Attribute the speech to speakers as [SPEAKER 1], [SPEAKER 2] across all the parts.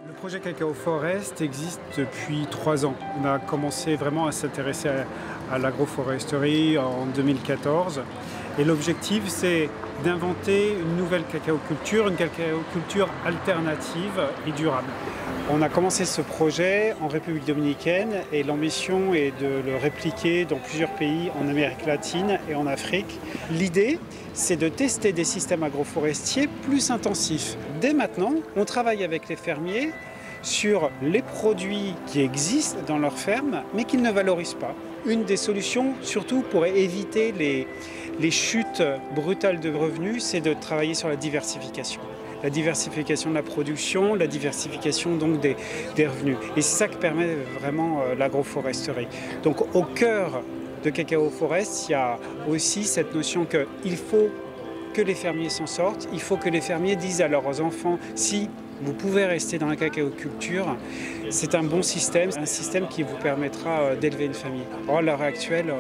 [SPEAKER 1] Le projet Cacao Forest existe depuis 3 ans. On a commencé vraiment à s'intéresser à l'agroforesterie en 2014. Et l'objectif, c'est d'inventer une nouvelle cacaoculture, une cacaoculture alternative et durable. On a commencé ce projet en République dominicaine et l'ambition est de le répliquer dans plusieurs pays en Amérique latine et en Afrique. L'idée, c'est de tester des systèmes agroforestiers plus intensifs. Dès maintenant, on travaille avec les fermiers sur les produits qui existent dans leur ferme, mais qu'ils ne valorisent pas. Une des solutions, surtout pour éviter les chutes brutales de revenus, c'est de travailler sur la diversification. La diversification de la production, la diversification donc des revenus. Et c'est ça que permet vraiment l'agroforesterie. Donc au cœur de Cacao Forest, il y a aussi cette notion qu'il faut que les fermiers s'en sortent, il faut que les fermiers disent à leurs enfants, si vous pouvez rester dans la cacaoculture, c'est un bon système, un système qui vous permettra d'élever une famille. Or, à l'heure actuelle,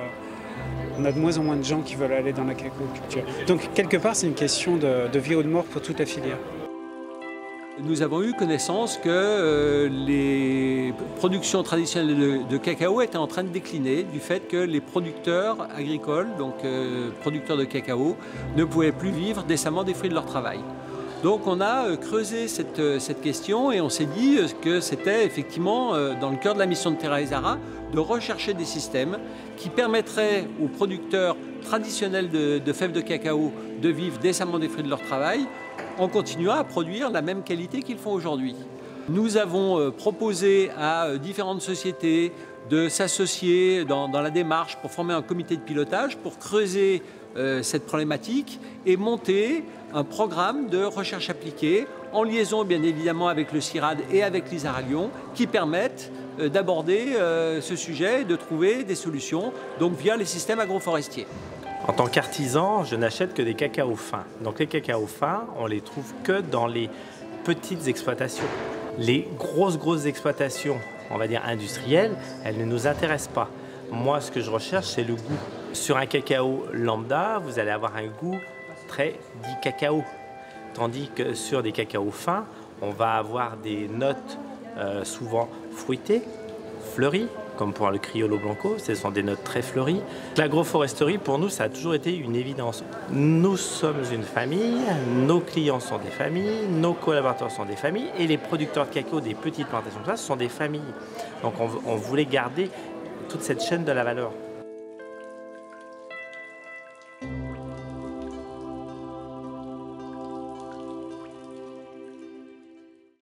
[SPEAKER 1] on a de moins en moins de gens qui veulent aller dans la cacaoculture. Donc, quelque part, c'est une question de vie ou de mort pour toute la filière.
[SPEAKER 2] Nous avons eu connaissance que les productions traditionnelles de cacao étaient en train de décliner du fait que les producteurs agricoles, donc producteurs de cacao, ne pouvaient plus vivre décemment des fruits de leur travail. Donc on a creusé cette question et on s'est dit que c'était effectivement dans le cœur de la mission de Terra Ezara de rechercher des systèmes qui permettraient aux producteurs traditionnels de fèves de cacao de vivre décemment des fruits de leur travail en continuant à produire la même qualité qu'ils font aujourd'hui. Nous avons proposé à différentes sociétés de s'associer dans la démarche pour former un comité de pilotage pour creuser cette problématique et monter un programme de recherche appliquée en liaison bien évidemment avec le CIRAD et avec l'ISARA Lyon qui permettent d'aborder ce sujet et de trouver des solutions donc via les systèmes agroforestiers.
[SPEAKER 3] En tant qu'artisan, je n'achète que des cacaos fins. Donc les cacaos fins, on les trouve que dans les petites exploitations. Les grosses exploitations, on va dire industrielles, elles ne nous intéressent pas. Moi, ce que je recherche, c'est le goût. Sur un cacao lambda, vous allez avoir un goût très dit cacao. Tandis que sur des cacaos fins, on va avoir des notes souvent fruitées, fleuries, comme pour le Criollo Blanco, ce sont des notes très fleuries. L'agroforesterie, pour nous, ça a toujours été une évidence. Nous sommes une famille, nos clients sont des familles, nos collaborateurs sont des familles, et les producteurs de cacao des petites plantations, ce sont des familles. Donc on voulait garder toute cette chaîne de la valeur.